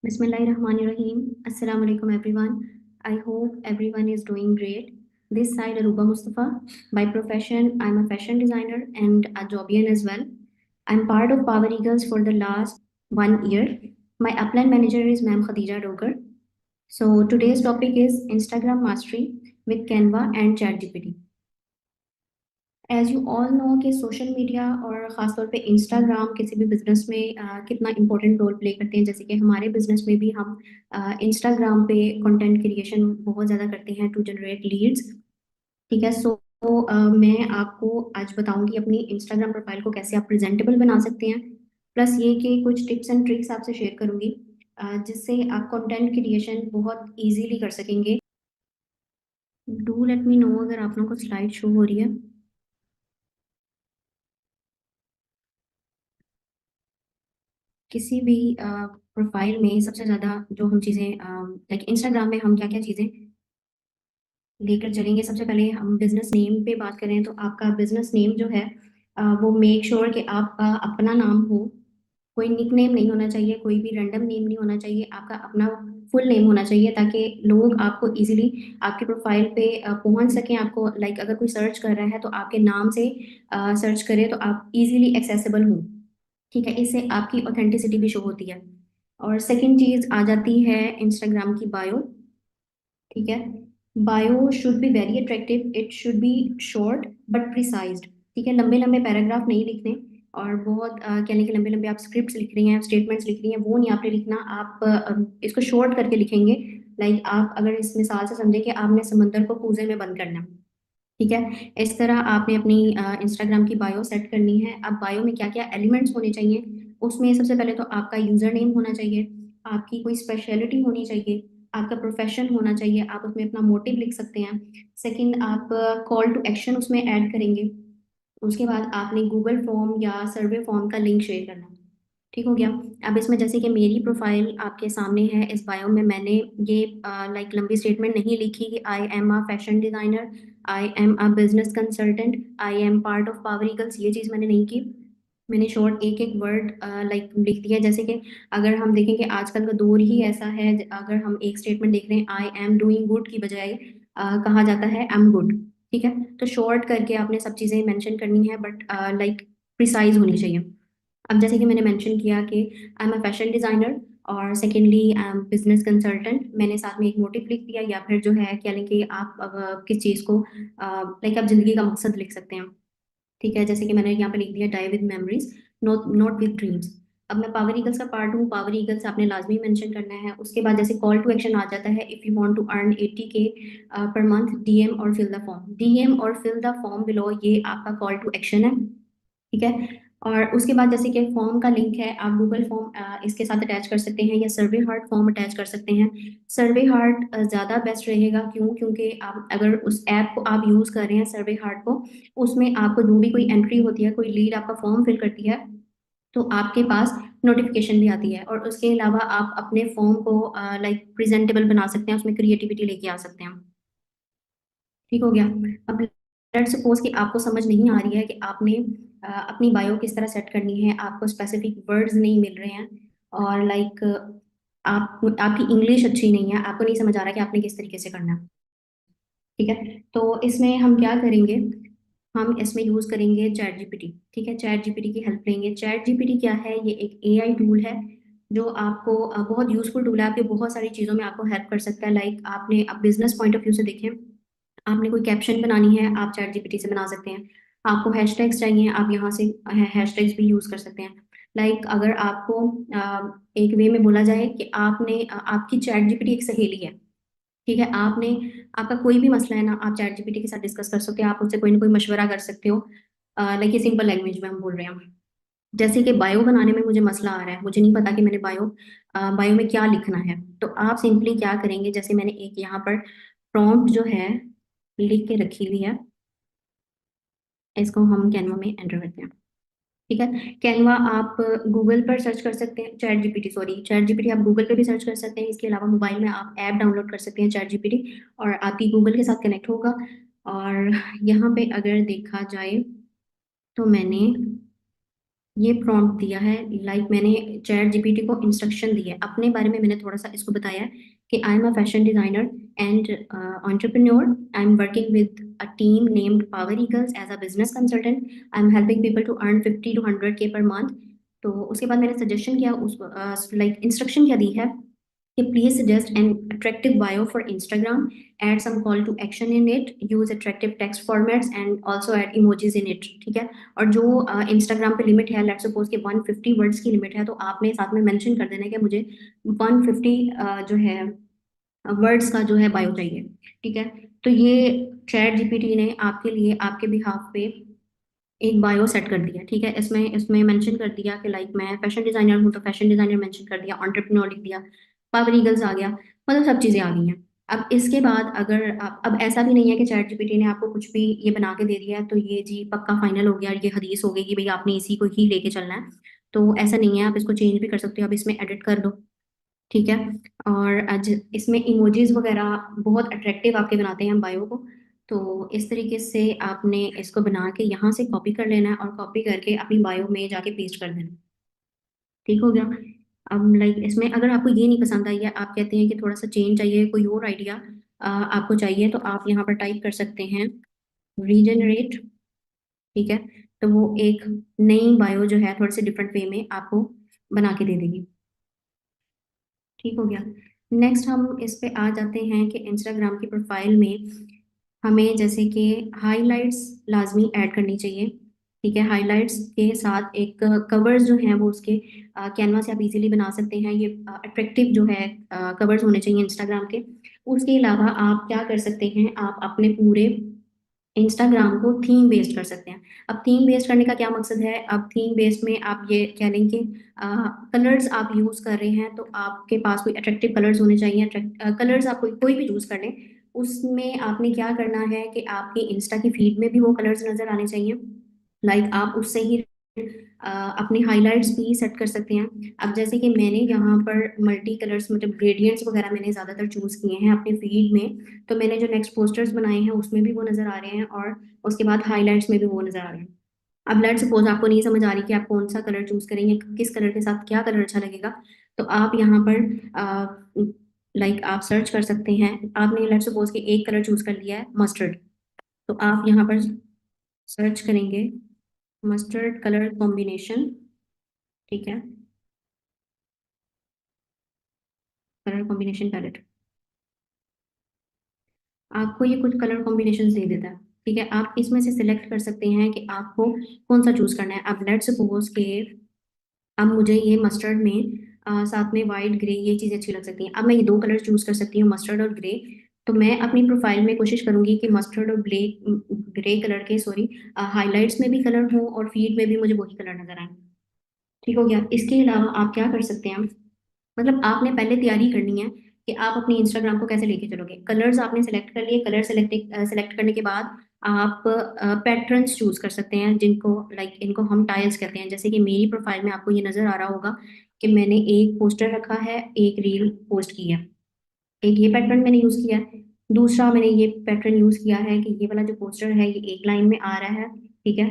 Bismillahirrahmanirrahim. Assalamu alaikum everyone. I hope everyone is doing great. This side Aruba Mustafa. By profession, I'm a fashion designer and a Jobian as well. I'm part of Power Eagles for the last 1 year. My upline manager is Ma'am Khadija Dogar. So today's topic is Instagram mastery with Canva and ChatGPT. As you all know कि social media और ख़ासतौर पे Instagram किसी भी business में कितना important role play करते हैं। जैसे कि हमारे बिजनेस में भी हम इंस्टाग्राम पे कंटेंट क्रिएशन बहुत ज़्यादा करते हैं टू जनरेट लीड्स। ठीक है, सो मैं आपको आज बताऊंगी अपनी इंस्टाग्राम प्रोफाइल को कैसे आप प्रेजेंटेबल बना सकते हैं। प्लस ये कि कुछ टिप्स एंड ट्रिक्स आपसे शेयर करूंगी जिससे आप कंटेंट क्रिएशन बहुत इजीली कर सकेंगे। डू लेट मी नो अगर आप लोगों को स्लाइड शो हो रही है। किसी भी प्रोफाइल में सबसे ज़्यादा जो हम चीज़ें लाइक इंस्टाग्राम में हम क्या-क्या चीज़ें लेकर चलेंगे। सबसे पहले हम बिज़नेस नेम पे बात करें तो आपका बिज़नेस नेम जो है वो मेक श्योर कि आपका अपना नाम हो। कोई निकनेम नहीं होना चाहिए, कोई भी रैंडम नेम नहीं होना चाहिए, आपका अपना फुल नेम होना चाहिए ताकि लोग आपको ईज़िली आपकी प्रोफाइल पे पहुँच सकें। आपको लाइक अगर कोई सर्च कर रहा है तो आपके नाम से सर्च करे तो आप ईज़िली एक्सेसिबल हों। ठीक है, इससे आपकी ऑथेंटिसिटी भी शो होती है। और सेकंड चीज़ आ जाती है इंस्टाग्राम की बायो। ठीक है, bio should be very attractive, it should be short but precised. ठीक है, लंबे लंबे पैराग्राफ नहीं लिखने और बहुत कहने के लंबे लंबे आप स्क्रिप्ट्स लिख रही हैं, स्टेटमेंट्स लिख रही हैं, वो नहीं आपने लिखना। आप इसको शॉर्ट करके लिखेंगे। लाइक आप अगर इस मिसाल से समझे कि आपने समंदर को कूजे में बंद करना है। ठीक है, इस तरह आपने अपनी इंस्टाग्राम की बायो सेट करनी है। अब बायो में क्या क्या एलिमेंट्स होने चाहिए, उसमें सबसे पहले तो आपका यूज़र नेम होना चाहिए, आपकी कोई स्पेशलिटी होनी चाहिए, आपका प्रोफेशन होना चाहिए, आप उसमें अपना मोटिव लिख सकते हैं। सेकंड, आप कॉल टू एक्शन उसमें ऐड करेंगे। उसके बाद आपने गूगल फॉर्म या सर्वे फॉर्म का लिंक शेयर करना। ठीक हो गया। अब इसमें जैसे कि मेरी प्रोफाइल आपके सामने है, इस बायो में मैंने ये लाइक लंबी स्टेटमेंट नहीं लिखी कि I am a fashion designer, I am a business consultant, I am part of power eagles, ये चीज़ मैंने नहीं की। मैंने शॉर्ट एक एक वर्ड लाइक लिख दिया। जैसे कि अगर हम देखें कि आजकल का दौर ही ऐसा है, अगर हम एक स्टेटमेंट देख रहे हैं आई एम डूइंग गुड की बजाय कहा जाता है आई एम गुड। ठीक है, तो शॉर्ट करके आपने सब चीज़ें मेंशन करनी है बट लाइक प्रिसाइज होनी चाहिए। अब जैसे कि मैंने मेंशन किया कि I am a fashion designer और secondly I am business consultant, मैंने साथ में एक मोटिव लिख दिया या फिर जो है कह लें कि आप किस चीज़ को लाइक आप ज़िंदगी का मकसद लिख सकते हैं। ठीक है, जैसे कि मैंने यहाँ पे लिख दिया die with memories, not not with dreams. अब मैं पावर ईगल्स का पार्ट हूँ, पावर ईगल्स आपने लाजमी मेंशन करना है। उसके बाद जैसे कॉल टू एक्शन आ जाता है, if you want to earn 80K per month, DM और फिल द फॉर्म। डीएम और फिल द फॉर्म बिलो, ये आपका कॉल टू एक्शन है। ठीक है, और उसके बाद जैसे कि फॉर्म का लिंक है, आप गूगल फॉर्म इसके साथ अटैच कर सकते हैं या सर्वे हार्ट फॉर्म अटैच कर सकते हैं। सर्वे हार्ट ज़्यादा बेस्ट रहेगा, क्यों? क्योंकि आप अगर उस ऐप को आप यूज़ कर रहे हैं सर्वे हार्ट को, उसमें आपको जो भी कोई एंट्री होती है, कोई लीड आपका फॉर्म फिल करती है, तो आपके पास नोटिफिकेशन भी आती है। और उसके अलावा आप अपने फॉर्म को लाइक प्रेजेंटेबल बना सकते हैं, उसमें क्रिएटिविटी लेके आ सकते हैं। ठीक हो गया। अब लेट्स सपोज कि आपको समझ नहीं आ रही है कि आपने अपनी बायो किस तरह सेट करनी है, आपको स्पेसिफिक वर्ड्स नहीं मिल रहे हैं और लाइक आप आपकी इंग्लिश अच्छी नहीं है, आपको नहीं समझ आ रहा है कि आपने किस तरीके से करना है। ठीक है, तो इसमें हम क्या करेंगे, हम इसमें यूज़ करेंगे चैट जीपीटी। ठीक है, चैट जीपीटी की हेल्प लेंगे। चैट जीपीटी क्या है? ये एक एआई टूल है जो आपको बहुत यूज़फुल टूल है, आपके बहुत सारी चीज़ों में आपको हेल्प कर सकता है। लाइक आपने अब बिजनेस पॉइंट ऑफ व्यू से देखें, आपने कोई कैप्शन बनानी है, आप चैट जीपीटी से बना सकते हैं। आपको हैशटैग्स चाहिए, आप यहाँ से हैशटैग्स भी यूज़ कर सकते हैं। लाइक अगर आपको एक वे में बोला जाए कि आपने आपकी चैट जीपीटी एक सहेली है। ठीक है, आपने आपका कोई भी मसला है ना, आप चैट जीपीटी के साथ डिस्कस कर सकते हो, आप उससे कोई ना कोई मशवरा कर सकते हो। लाइक ये सिंपल लैंग्वेज में हम बोल रहे हैं। जैसे कि बायो बनाने में मुझे मसला आ रहा है, मुझे नहीं पता कि मैंने बायो में क्या लिखना है, तो आप सिंपली क्या करेंगे, जैसे मैंने एक यहाँ पर प्रॉम्प्ट जो है लिख के रखी हुई है, इसको हम कैनवा में एंटर करते हैं। ठीक है, कैनवा आप गूगल पर सर्च कर सकते हैं, chat GPT sorry, chat GPT आप गूगल पे भी सर्च कर सकते हैं। इसके अलावा मोबाइल में आप ऐप डाउनलोड कर सकते हैं चैट जीपीटी, और आपकी गूगल के साथ कनेक्ट होगा। और यहाँ पे अगर देखा जाए तो मैंने ये प्रॉम्प्ट दिया है, लाइक मैंने चैट जीपीटी को इंस्ट्रक्शन दी है, अपने बारे में मैंने थोड़ा सा इसको बताया है कि I am a fashion designer and entrepreneur. I am working with a team named Power Eagles as a business consultant. I am helping people to earn 50 to 100K per month. तो उसके बाद मैंने सजेशन किया, उसको like instruction क्या दी है कि please suggest an attractive bio for Instagram, add some call to action in it, use attractive text formats and also add emojis in it. ठीक है। और जो इंस्टाग्राम पे लिमिट है, लेट्स सपोज कि 150 वर्ड्स की लिमिट है, तो आपने साथ में मेंशन कर देना है कि मुझे 150 जो है वर्ड्स का जो है बायो चाहिए। ठीक है। तो ये चैट जीपीटी ने आपके लिए आपके बिहाफ पे एक बायो सेट कर दिया। ठीक है। इसमें इसमें मेंशन कर दिया कि लाइक मैं फैशन डिजाइनर हूँ, तो फैशन डिजाइनर मेंशन कर दिया, एंटरप्रेन्योर लिख दिया, पावर ईगल्स आ गया, मतलब सब चीजें आ गई हैं। अब इसके बाद अगर आप, अब ऐसा भी नहीं है कि चैट जीपीटी ने आपको कुछ भी ये बना के दे दिया है तो ये जी पक्का फाइनल हो गया, ये हदीस हो गई कि भाई आपने इसी को ही लेके चलना है। तो ऐसा नहीं है, आप इसको चेंज भी कर सकते हो, आप इसमें एडिट कर दो। ठीक है। और आज इसमें इमोजीज वगैरह बहुत अट्रैक्टिव आपके बनाते हैं हम बायो को। तो इस तरीके से आपने इसको बना के यहाँ से कॉपी कर लेना है और कॉपी करके अपनी बायो में जाके पेस्ट कर देना। ठीक हो गया। अब लाइक इसमें अगर आपको ये नहीं पसंद आई है, आप कहते हैं कि थोड़ा सा चेंज चाहिए, कोई और आइडिया आपको चाहिए, तो आप यहाँ पर टाइप कर सकते हैं रीजनरेट। ठीक है। तो वो एक नई बायो जो है थोड़े से डिफरेंट वे में आपको बना के दे देगी। ठीक हो गया। नेक्स्ट हम इस पे आ जाते हैं कि इंस्टाग्राम की प्रोफाइल में हमें जैसे कि हाइलाइट्स लाजमी ऐड करनी चाहिए। ठीक है। हाइलाइट्स के साथ एक कवर्स जो हैं वो उसके कैनवा से आप इजीली बना सकते हैं, ये अट्रैक्टिव जो है कवर्स होने चाहिए इंस्टाग्राम के। उसके अलावा आप क्या कर सकते हैं, आप अपने पूरे इंस्टाग्राम को थीम बेस्ड कर सकते हैं। अब थीम बेस्ड करने का क्या मकसद है, अब थीम बेस्ड में आप ये कह लें कि कलर्स आप यूज कर रहे हैं, तो आपके पास कोई अट्रैक्टिव कलर्स होने चाहिए। कलर्स आप कोई भी चूज कर लें, उसमें आपने क्या करना है कि आपकी इंस्टा की फीड में भी वो कलर्स नजर आने चाहिए। लाइक आप उससे ही अपने हाइलाइट्स भी सेट कर सकते हैं। अब जैसे कि मैंने यहाँ पर मल्टी कलर्स मतलब ग्रेडियंट्स वगैरह मैंने ज़्यादातर चूज़ किए हैं अपने फीड में, तो मैंने जो नेक्स्ट पोस्टर्स बनाए हैं उसमें भी वो नज़र आ रहे हैं और उसके बाद हाइलाइट्स में भी वो नज़र आ रहे हैं। अब लेट्स सपोज आपको नहीं समझ आ रही कि आप कौन सा कलर चूज करेंगे, किस कलर के साथ क्या कलर अच्छा लगेगा, तो आप यहाँ पर लाइक आप सर्च कर सकते हैं। आपने लेट्स सपोज कि एक कलर चूज कर लिया है मस्टर्ड, तो आप यहाँ पर सर्च करेंगे मस्टर्ड कलर कॉम्बिनेशन। ठीक है। कलर कॉम्बिनेशन पैलेट आपको ये कुछ कलर कॉम्बिनेशन दे देता है। ठीक है। आप इसमें से सिलेक्ट कर सकते हैं कि आपको कौन सा चूज करना है। अब लेट्स सपोज के अब मुझे ये मस्टर्ड में साथ में वाइट ग्रे ये चीज़ें अच्छी लग सकती हैं। अब मैं ये दो कलर चूज कर सकती हूँ, मस्टर्ड और ग्रे। तो मैं अपनी प्रोफाइल में कोशिश करूंगी कि मस्टर्ड और ग्रे कलर के सॉरी हाइलाइट्स में भी कलर हो और फीड में भी मुझे वही कलर नजर आए। ठीक हो गया। इसके अलावा आप क्या कर सकते हैं, मतलब आपने पहले तैयारी करनी है कि आप अपनी इंस्टाग्राम को कैसे लेके चलोगे। कलर्स आपने सेलेक्ट कर लिए, कलर सेलेक्ट करने के बाद आप पैटर्न्स चूज कर सकते हैं, जिनको लाइक इनको हम टाइल्स कहते हैं। जैसे कि मेरी प्रोफाइल में आपको ये नजर आ रहा होगा कि मैंने एक पोस्टर रखा है, एक रील पोस्ट की है, एक ये पैटर्न मैंने यूज किया है, दूसरा मैंने ये पैटर्न यूज किया है कि ये वाला जो पोस्टर है ये एक लाइन में आ रहा है। ठीक है।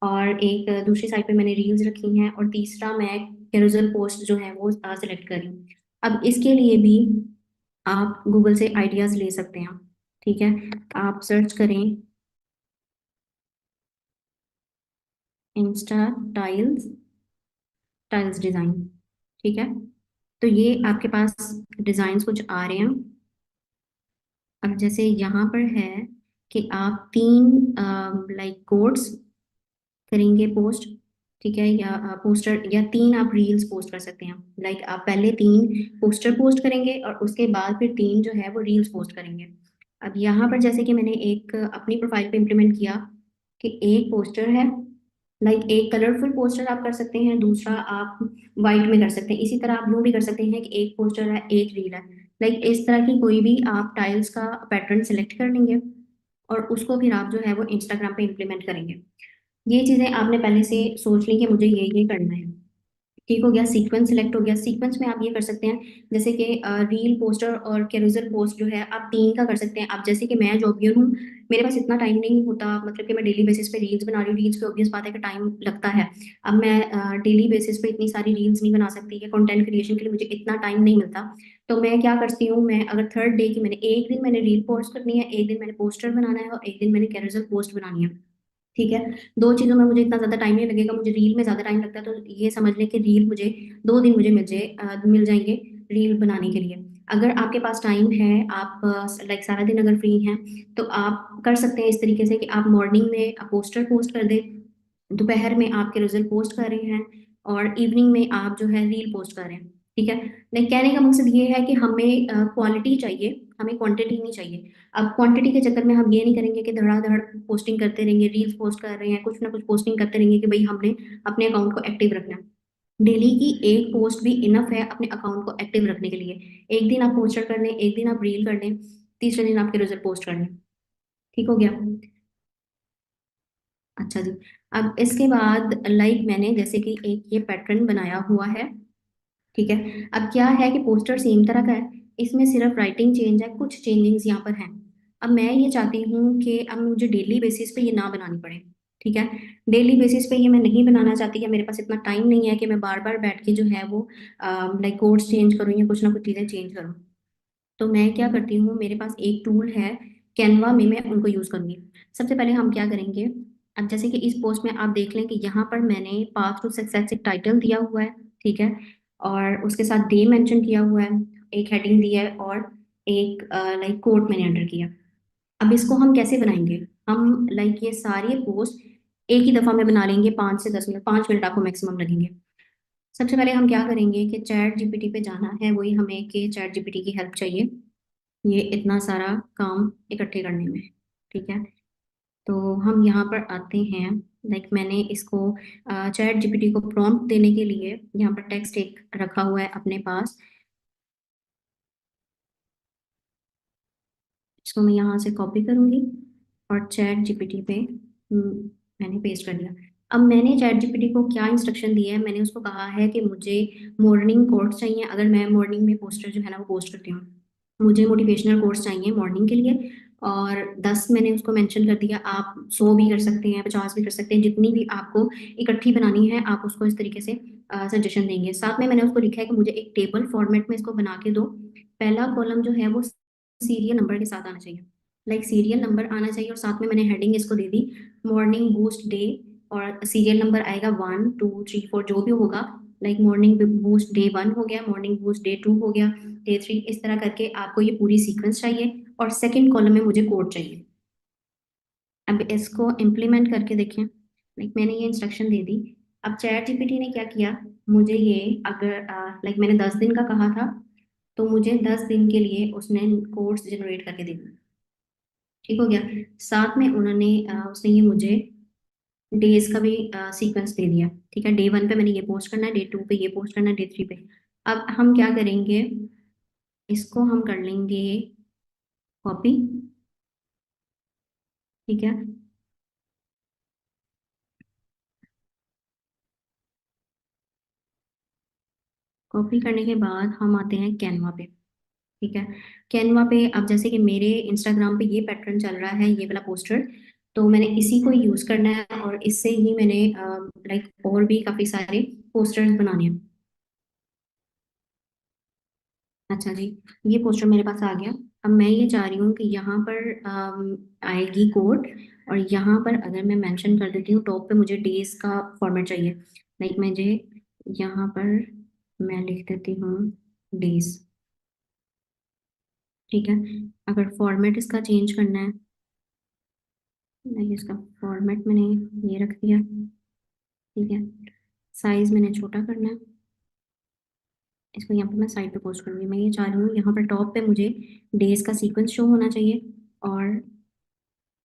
और एक दूसरी साइड पे मैंने रील्स रखी हैं और तीसरा मैं कैरोसेल पोस्ट जो है वो सिलेक्ट करी। अब इसके लिए भी आप गूगल से आइडियाज ले सकते हैं। ठीक है। आप सर्च करें इंस्टा टाइल्स, टाइल्स डिजाइन। ठीक है। तो ये आपके पास डिजाइन कुछ आ रहे हैं। अब जैसे यहाँ पर है कि आप तीन लाइक कोड्स करेंगे पोस्ट। ठीक है। या पोस्टर या तीन आप रील्स पोस्ट कर सकते हैं। लाइक आप पहले तीन पोस्टर पोस्ट करेंगे और उसके बाद फिर तीन जो है वो रील्स पोस्ट करेंगे। अब यहाँ पर जैसे कि मैंने एक अपनी प्रोफाइल पे इम्प्लीमेंट किया कि एक पोस्टर है, लाइक एक कलरफुल पोस्टर आप कर सकते हैं, दूसरा आप वाइट में कर सकते हैं। इसी तरह आप ब्लू भी कर सकते हैं कि एक पोस्टर है एक रील है। लाइक इस तरह की कोई भी आप टाइल्स का पैटर्न सेलेक्ट कर लेंगे और उसको फिर आप जो है वो इंस्टाग्राम पे इम्प्लीमेंट करेंगे। ये चीजें आपने पहले से सोच ली कि मुझे ये करना है। ठीक हो गया, सीक्वेंस सिलेक्ट हो गया। सीक्वेंस में आप ये कर सकते हैं जैसे कि रील, पोस्टर और कैरोसेल पोस्ट जो है आप 3 का कर सकते हैं। आप जैसे कि मैं जॉबियर हूँ, मेरे पास इतना टाइम नहीं होता, मतलब कि मैं डेली बेसिस पे रील्स बना रही हूँ, रील्स पे ऑब्वियस बात है कि टाइम लगता है। अब मैं डेली बेसिस पे इतनी सारी रील्स नहीं बना सकती है, कंटेंट क्रिएशन के लिए मुझे इतना टाइम नहीं मिलता। तो मैं क्या करती हूँ, मैं अगर थर्ड डे की मैंने एक दिन मैंने रील पोस्ट करनी है, एक दिन मैंने पोस्टर बनाना है और एक दिन मैंने कैरोसेल पोस्ट बनानी है। ठीक है, दो चीजों में मुझे इतना ज्यादा टाइम नहीं लगेगा, मुझे रील में ज्यादा टाइम लगता है, तो ये समझ लें कि रील मुझे 2 दिन मुझे मिल जाएंगे रील बनाने के लिए। अगर आपके पास टाइम है, आप लाइक सारा दिन अगर फ्री हैं, तो आप कर सकते हैं इस तरीके से कि आप मॉर्निंग में पोस्टर पोस्ट कर दें, दोपहर में आपके रिजल्ट पोस्ट कर रहे हैं, और इवनिंग में आप जो है रील पोस्ट कर रहे हैं। ठीक है, लेकिन कहने का मकसद ये है कि हमें क्वालिटी चाहिए, हमें क्वांटिटी नहीं चाहिए। अब क्वांटिटी के चक्कर में हम ये नहीं करेंगे कि धड़ाधड़ पोस्टिंग करते रहेंगे, रील्स पोस्ट कर रहे हैं, कुछ ना कुछ पोस्टिंग करते रहेंगे कि भाई हमने अपने अकाउंट को एक्टिव रखना है। डेली की एक पोस्ट भी इनफ है अपने अकाउंट को एक्टिव रखने के लिए। एक दिन आप पोस्टर कर लें, एक दिन आप रील कर लें, तीसरे दिन आपके रिजल्ट पोस्ट कर लें। ठीक हो गया। अच्छा जी, अब इसके बाद लाइक मैंने जैसे कि एक ये पैटर्न बनाया हुआ है। ठीक है, अब क्या है कि पोस्टर सेम तरह का है, इसमें सिर्फ राइटिंग चेंज है, कुछ चेंजिंग्स यहाँ पर हैं। अब मैं ये चाहती हूँ कि अब मुझे डेली बेसिस पे ये ना बनानी पड़े। ठीक है, डेली बेसिस पे ये मैं नहीं बनाना चाहती, कि मेरे पास इतना टाइम नहीं है कि मैं बार बार बैठ के जो है वो लाइक कोड्स चेंज करूँ या कुछ ना कुछ चीज़ें चेंज करूँ। तो मैं क्या करती हूँ, मेरे पास एक टूल है कैनवा में, मैं उनको यूज़ करूंगी। सबसे पहले हम क्या करेंगे, अब जैसे कि इस पोस्ट में आप देख लें कि यहाँ पर मैंने पाथ टू सक्सेस एक टाइटल दिया हुआ है। ठीक है, और उसके साथ डे मेंशन किया हुआ है, एक हेडिंग दी है, और एक लाइक कोट मैंने अंडर किया। अब इसको हम कैसे बनाएंगे, हम लाइक ये सारी पोस्ट एक ही दफा में बना लेंगे, 5 से 10 मिनट, 5 मिनट आपको मैक्सिमम लगेंगे। सबसे पहले हम क्या करेंगे कि चैट जीपीटी पे जाना है, वही हमें कि चैट जीपीटी की हेल्प चाहिए ये इतना सारा काम इकट्ठे करने में। ठीक है, तो हम यहाँ पर आते हैं, लाइक मैंने इसको चैट जीपीटी को प्रॉम्प्ट देने के लिए यहाँ पर टेक्स्ट एक रखा हुआ है अपने पास। इसको मैं यहाँ से कॉपी करूँगी और चैट जीपीटी पे मैंने पेस्ट कर दिया। अब मैंने चैट जीपीटी को क्या इंस्ट्रक्शन दिया है, मैंने उसको कहा है कि मुझे मॉर्निंग कोट्स चाहिए, अगर मैं मॉर्निंग में पोस्टर जो है ना वो पोस्ट करती हूँ, मुझे मोटिवेशनल कोट्स चाहिए मॉर्निंग के लिए। और 10 मैंने उसको मेंशन कर दिया, आप 100 भी कर सकते हैं, 50 भी कर सकते हैं, जितनी भी आपको इकट्ठी बनानी है आप उसको इस तरीके से सजेशन देंगे। साथ में मैंने उसको लिखा है कि मुझे एक टेबल फॉर्मेट में इसको बना के दो। पहला कॉलम जो है वो सीरियल नंबर के साथ आना चाहिए, लाइक सीरियल नंबर आना चाहिए, और साथ में मैंने हेडिंग इसको दे दी मॉर्निंग बूस्ट डे, और सीरियल नंबर आएगा 1 2 3 4 जो भी होगा। लाइक मॉर्निंग बूस्ट डे 1 हो गया, मॉर्निंग बूस्ट डे 2 हो गया, डे 3, इस तरह करके आपको ये पूरी सीक्वेंस चाहिए। और सेकंड कॉलम में मुझे कोड चाहिए। अब इसको इम्प्लीमेंट करके देखें, लाइक मैंने ये इंस्ट्रक्शन दे दी। अब चैट जीपीटी ने क्या किया, मुझे ये अगर लाइक मैंने 10 दिन का कहा था, तो मुझे 10 दिन के लिए उसने कोड्स जनरेट करके दे दिए। ठीक हो गया, साथ में उसने ये मुझे डेज का भी सीक्वेंस दे दिया। ठीक है, डे 1 पे मैंने ये पोस्ट करना है, डे 2 पे ये पोस्ट करना है, डे 3 पे। अब हम क्या करेंगे, इसको हम कर लेंगे कॉपी। ठीक है, कॉपी करने के बाद हम आते हैं कैनवा पे। ठीक है, कैनवा पे अब जैसे कि मेरे इंस्टाग्राम पे ये पैटर्न चल रहा है, ये वाला पोस्टर, तो मैंने इसी को यूज करना है, और इससे ही मैंने लाइक और भी काफी सारे पोस्टर्स बनाने हैं। अच्छा जी, ये पोस्टर मेरे पास आ गया। अब मैं ये चाह रही हूँ कि यहाँ पर आएगी कोड, और यहाँ पर अगर मैं मेंशन कर देती हूँ टॉप पे, मुझे डेज का फॉर्मेट चाहिए। लाइक मुझे यहाँ पर मैं लिख देती हूँ डेज। ठीक है, अगर फॉर्मेट इसका चेंज करना है, नहीं इसका फॉर्मेट मैंने ये रख दिया। ठीक है, साइज मैंने छोटा करना है, इसको यहाँ पे मैं साइड पे पोस्ट करूंगी। मैं ये चाह रही हूँ यहाँ पर टॉप पे मुझे डेज का सीक्वेंस शो होना चाहिए, और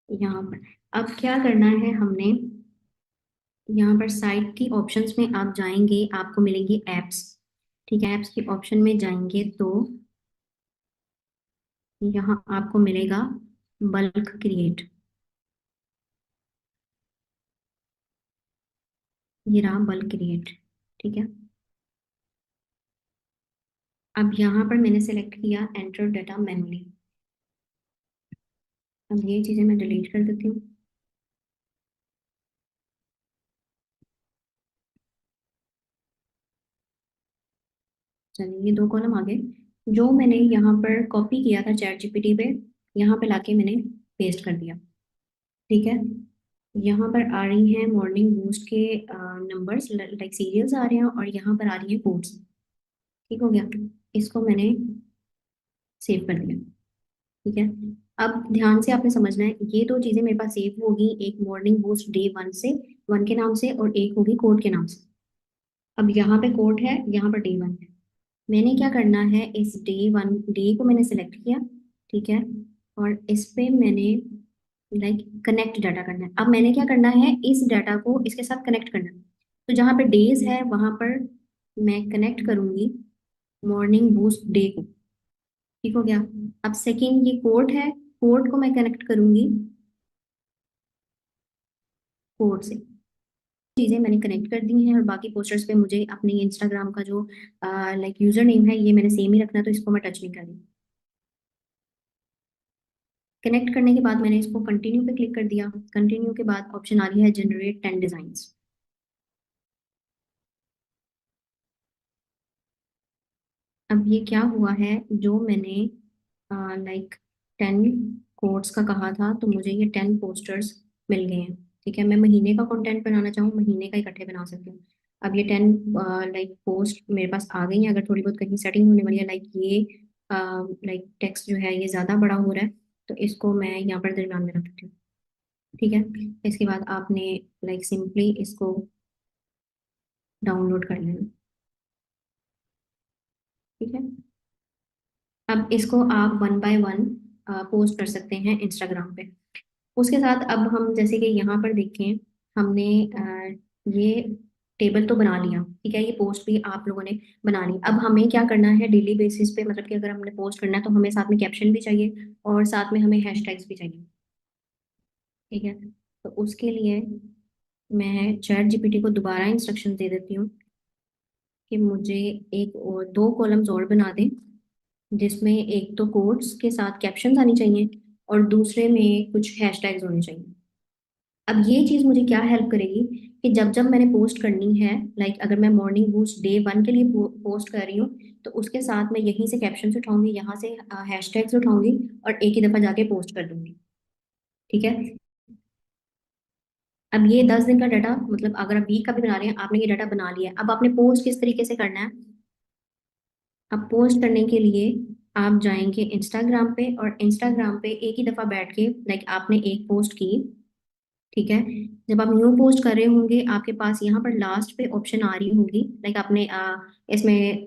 यहाँ पर अब क्या करना है हमने, यहाँ पर साइट की ऑप्शंस में आप जाएंगे, आपको मिलेंगी एप्स। ठीक है, एप्स की ऑप्शन में जाएंगे तो यहाँ आपको मिलेगा बल्क क्रिएट। ये रहा बल्क क्रिएट। ठीक है, अब यहाँ पर मैंने सेलेक्ट किया एंटर डाटा मैनुअली। अब ये चीज़ें मैं डिलीट कर देती हूँ। चलिए ये दो कॉलम आ गए। जो मैंने यहाँ पर कॉपी किया था चैट जीपीटी पे, यहाँ पे लाके मैंने पेस्ट कर दिया। ठीक है, यहाँ पर आ रही हैं मॉर्निंग बूस्ट के नंबर्स, लाइक सीरियल्स आ रहे हैं, और यहाँ पर आ रही है कोड्स। ठीक हो गया, इसको मैंने सेव कर दिया। ठीक है, अब ध्यान से आपने समझना है, ये दो चीजें मेरे पास सेव होगी, एक मॉर्निंग बूस्ट डे वन से, वन के नाम से, और एक होगी कोड के नाम से। अब यहाँ पे कोड है, यहाँ पर डे वन है। मैंने क्या करना है, इस डे वन डे को मैंने सेलेक्ट किया। ठीक है, और इस पे मैंने लाइक कनेक्ट डाटा करना है। अब मैंने क्या करना है, इस डाटा को इसके साथ कनेक्ट करना है। तो जहाँ पे डेज है वहां पर मैं कनेक्ट करूंगी मॉर्निंग बूस्ट डे को। ठीक हो गया। अब सेकेंड ये कोड है, कोड को मैं कनेक्ट करूंगी कोड से। चीजें मैंने कनेक्ट कर दी हैं, और बाकी पोस्टर्स पे मुझे अपने इंस्टाग्राम का जो लाइक यूजर नेम है ये मैंने सेम ही रखना है, तो इसको मैं टच नहीं कर रही। कनेक्ट करने के बाद मैंने इसको कंटिन्यू पे क्लिक कर दिया। कंटिन्यू के बाद ऑप्शन आ रही है जनरेट 10 डिजाइन्स। अब ये क्या हुआ है, जो मैंने लाइक 10 कोड्स का कहा था, तो मुझे ये 10 पोस्टर्स मिल गए हैं। ठीक है, मैं महीने का कंटेंट बनाना चाहूँ, महीने का इकट्ठे बना सकती हूँ। अब ये 10 लाइक पोस्ट मेरे पास आ गई हैं। अगर थोड़ी बहुत कहीं सेटिंग होने वाली है, लाइक ये लाइक टेक्स्ट जो है ये ज़्यादा बड़ा हो रहा है, तो इसको मैं यहाँ पर दरम्यान में रख देती हूँ। ठीक है, इसके बाद आपने लाइक सिंपली इसको डाउनलोड कर लेना। ठीक है, अब इसको आप वन बाय वन पोस्ट कर सकते हैं इंस्टाग्राम पे। उसके साथ अब हम जैसे कि यहाँ पर देखें, हमने ये टेबल तो बना लिया। ठीक है, ये पोस्ट भी आप लोगों ने बना ली। अब हमें क्या करना है डेली बेसिस पे, मतलब कि अगर हमने पोस्ट करना है तो हमें साथ में कैप्शन भी चाहिए, और साथ में हमें हैशटैग्स भी चाहिए। ठीक है, तो उसके लिए मैं चैट जीपीटी को दोबारा इंस्ट्रक्शन दे देती हूँ कि मुझे एक और दो कॉलम्स और बना दें, जिसमें एक तो कोड्स के साथ कैप्शंस आनी चाहिए, और दूसरे में कुछ हैशटैग्स होने चाहिए। अब ये चीज मुझे क्या हेल्प करेगी, कि जब जब मैंने पोस्ट करनी है, लाइक अगर मैं मॉर्निंग बूस्ट डे वन के लिए पोस्ट कर रही हूँ, तो उसके साथ मैं यहीं से कैप्शन उठाऊंगी, यहाँ से हैशटैग्स उठाऊंगी, और एक ही दफा जाके पोस्ट कर दूंगी। ठीक है, अब ये 10 दिन का डाटा, मतलब अगर आप वीक का भी बना रहे हैं, आपने ये डाटा बना लिया है। अब आपने पोस्ट किस तरीके से करना है, अब पोस्ट करने के लिए आप जाएंगे इंस्टाग्राम पे, और इंस्टाग्राम पे एक ही दफा बैठ के, लाइक आपने एक पोस्ट की। ठीक है, जब आप न्यू पोस्ट कर रहे होंगे, आपके पास यहाँ पर लास्ट पे ऑप्शन आ रही होगी, लाइक आपने इसमें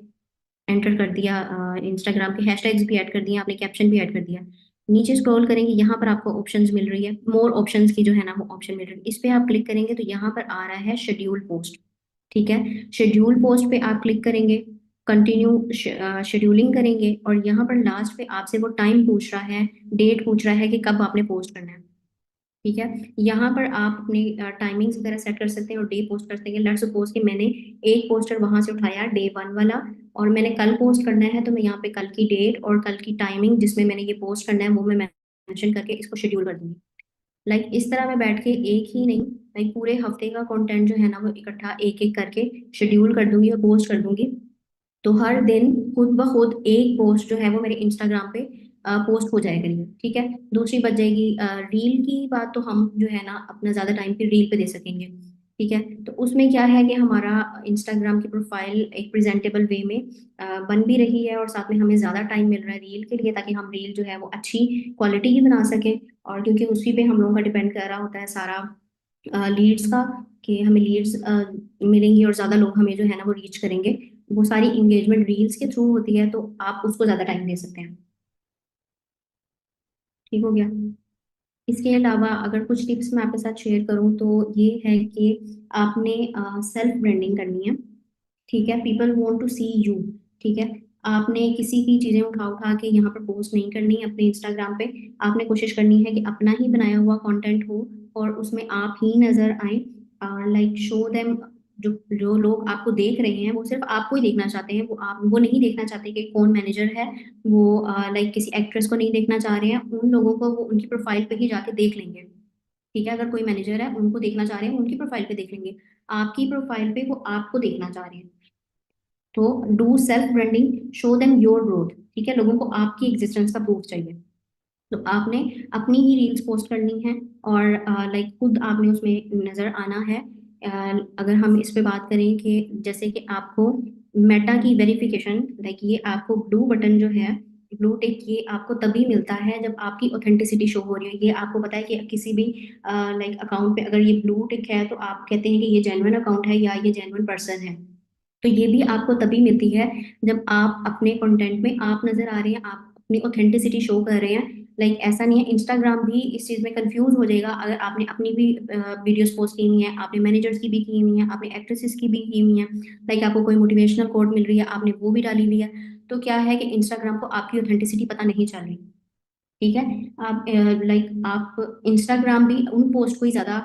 एंटर कर दिया, इंस्टाग्राम के हैशटैग्स भी ऐड कर दिए, आपने कैप्शन भी ऐड कर दिया। नीचे स्क्रॉल करेंगे, यहाँ पर आपको ऑप्शंस मिल रही है, मोर ऑप्शंस की जो है ना वो ऑप्शन मिल रही है, इस पे आप क्लिक करेंगे तो यहाँ पर आ रहा है शेड्यूल पोस्ट। ठीक है, शेड्यूल पोस्ट पे आप क्लिक करेंगे, कंटिन्यू शेड्यूलिंग करेंगे, और यहाँ पर लास्ट पे आपसे वो टाइम पूछ रहा है, डेट पूछ रहा है कि कब आपने पोस्ट करना है। ठीक है, यहाँ पर आप अपनी टाइमिंग्स वगैरह सेट कर सकते हैं, और डे पोस्ट कर सकते हैं। लेट्स सपोज कि मैंने एक पोस्टर वहां से उठाया डे वन वाला, और मैंने कल पोस्ट करना है, तो मैं यहाँ पे कल की डेट और कल की टाइमिंग जिसमें मैंने ये पोस्ट करना है वो मैं मेंशन करके इसको शेड्यूल कर दूंगी। लाइक इस तरह मैं बैठ के एक ही नहीं, लाइक पूरे हफ्ते का कंटेंट जो है ना वो इकट्ठा एक एक करके शेड्यूल कर दूंगी और पोस्ट कर दूंगी। तो हर दिन खुद ब खुद एक पोस्ट जो है वो मेरे इंस्टाग्राम पे पोस्ट हो जाया करेगी। ठीक है, दूसरी बच जाएगी रील की बात, तो हम जो है ना अपना ज्यादा टाइम फिर रील पे दे सकेंगे। ठीक है, तो उसमें क्या है कि हमारा इंस्टाग्राम की प्रोफाइल एक प्रेजेंटेबल वे में बन भी रही है, और साथ में हमें ज्यादा टाइम मिल रहा है रील के लिए, ताकि हम रील जो है वो अच्छी क्वालिटी की बना सकें। और क्योंकि उसी पे हम लोगों का डिपेंड कर रहा होता है सारा लीड्स का, कि हमें लीड्स मिलेंगी और ज्यादा लोग हमें जो है ना वो रीच करेंगे। वो सारी इंगेजमेंट रील्स के थ्रू होती है, तो आप उसको ज्यादा टाइम दे सकते हैं। ठीक हो गया। इसके अलावा अगर कुछ टिप्स मैं आपके साथ शेयर करूं, तो ये है कि आपने सेल्फ ब्रांडिंग करनी है। ठीक है, people want to see you. ठीक है, आपने किसी की चीजें उठा उठा के यहाँ पर पोस्ट नहीं करनी है अपने इंस्टाग्राम पे। आपने कोशिश करनी है कि अपना ही बनाया हुआ कंटेंट हो, और उसमें आप ही नजर आए, लाइक शो देम जो जो लोग आपको देख रहे हैं वो सिर्फ आपको ही देखना चाहते हैं, वो नहीं देखना चाहते कि कौन मैनेजर है। वो लाइक किसी एक्ट्रेस को नहीं देखना चाह रहे हैं, उन लोगों को वो उनकी प्रोफाइल पे ही जाके देख लेंगे। ठीक है, अगर कोई मैनेजर है उनको देखना चाह रहे हैं, उनकी प्रोफाइल पे देख लेंगे। आपकी प्रोफाइल पे वो आपको देखना चाह रहे हैं। तो do self branding, show them your growth. ठीक है, लोगों को आपकी एग्जिस्टेंस का प्रूफ चाहिए। तो आपने अपनी ही रील्स पोस्ट करनी है और लाइक खुद आपने उसमें नजर आना है। अगर हम इस पे बात करें कि जैसे कि आपको मेटा की वेरिफिकेशन, लाइक ये आपको ब्लू बटन जो है, ब्लू टिक, ये आपको तभी मिलता है जब आपकी ऑथेंटिसिटी शो हो रही है। ये आपको पता है कि किसी भी लाइक अकाउंट पे अगर ये ब्लू टिक है तो आप कहते हैं कि ये जेन्युइन अकाउंट है या ये जेन्युइन पर्सन है। तो ये भी आपको तभी मिलती है जब आप अपने कंटेंट में आप नजर आ रहे हैं, आप अपनी ऑथेंटिसिटी शो कर रहे हैं। लाइक ऐसा नहीं है, इंस्टाग्राम भी इस चीज में कंफ्यूज हो जाएगा अगर आपने अपनी भी वीडियोस पोस्ट की हुई है, आपने मैनेजर्स की भी की हुई है, आपने एक्ट्रेसेस की भी की हुई है। लाइक आपको कोई मोटिवेशनल कोट मिल रही है, आपने वो भी डाली हुई है। तो क्या है कि इंस्टाग्राम को आपकी ऑथेंटिसिटी पता नहीं चल रही। ठीक है, आप लाइक आप इंस्टाग्राम भी उन पोस्ट को ही ज्यादा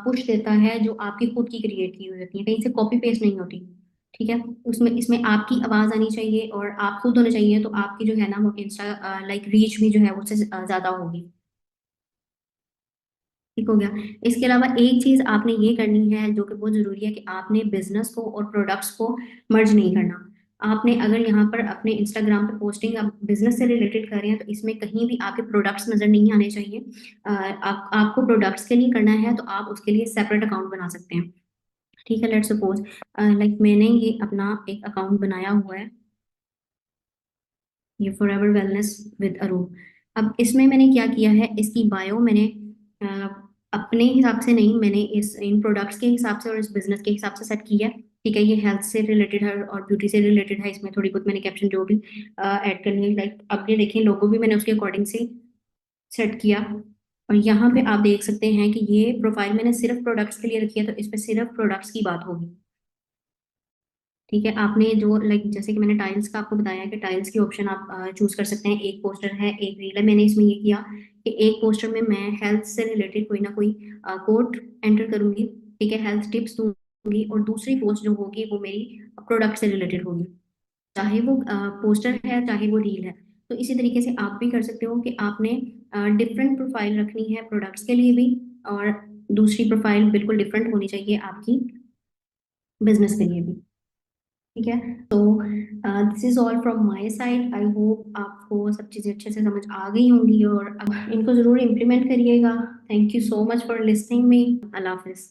पुश देता है जो आपकी खुद की क्रिएट की हुई होती है, कहीं से कॉपी पेस्ट नहीं होती। ठीक है, उसमें इसमें आपकी आवाज आनी चाहिए और आप खुद होने चाहिए, तो आपकी जो है ना वो इंस्टा लाइक रीच भी जो है उससे ज्यादा होगी। ठीक हो गया। इसके अलावा एक चीज आपने ये करनी है जो कि बहुत जरूरी है कि आपने बिजनेस को और प्रोडक्ट्स को मर्ज नहीं करना। आपने अगर यहाँ पर अपने इंस्टाग्राम पे पोस्टिंग आप बिजनेस से रिलेटेड कर रहे हैं तो इसमें कहीं भी आपके प्रोडक्ट्स नजर नहीं आने चाहिए। आपको प्रोडक्ट्स के लिए करना है तो आप उसके लिए सेपरेट अकाउंट बना सकते हैं। ठीक है, लेट्स सपोज लाइक मैंने ये अपना एक अकाउंट बनाया हुआ है, ये फॉरएवर वेलनेस विद अरूप। अब इसमें मैंने क्या किया है, इसकी बायो मैंने अ, अपने हिसाब से नहीं, मैंने इस इन प्रोडक्ट्स के हिसाब से और इस बिजनेस के हिसाब से सेट किया है। ठीक है, ये हेल्थ से रिलेटेड है और ब्यूटी से रिलेटेड है। इसमें थोड़ी बहुत मैंने कैप्शन जो भी ऐड करनी है, लाइक अब ये देखें लोगो भी मैंने उसके अकॉर्डिंग से सेट किया। और यहाँ पे आप देख सकते हैं कि ये प्रोफाइल मैंने सिर्फ प्रोडक्ट्स के लिए रखी है, तो इस पे सिर्फ प्रोडक्ट्स की बात होगी। ठीक है, आपने जो लाइक जैसे कि मैंने टाइल्स का आपको बताया कि टाइल्स की ऑप्शन आप चूज कर सकते हैं। एक पोस्टर है, एक रील है। मैंने इसमें ये किया कि एक पोस्टर में मैं हेल्थ से रिलेटेड कोई ना कोई कोट एंटर करूंगी। ठीक है, हेल्थ टिप्स दूंगी, और दूसरी पोस्ट जो होगी वो मेरी प्रोडक्ट से रिलेटेड होगी, चाहे वो पोस्टर है चाहे वो रील है। तो इसी तरीके से आप भी कर सकते हो कि आपने डिफरेंट प्रोफाइल रखनी है प्रोडक्ट्स के लिए भी, और दूसरी प्रोफाइल बिल्कुल डिफरेंट होनी चाहिए आपकी बिजनेस के लिए भी। ठीक है, तो this is all from my side. I hope आपको सब चीज़ें अच्छे से समझ आ गई होंगी और अब इनको ज़रूर इम्प्लीमेंट करिएगा। Thank you so much for listening me. अल्लाह हाफिज़।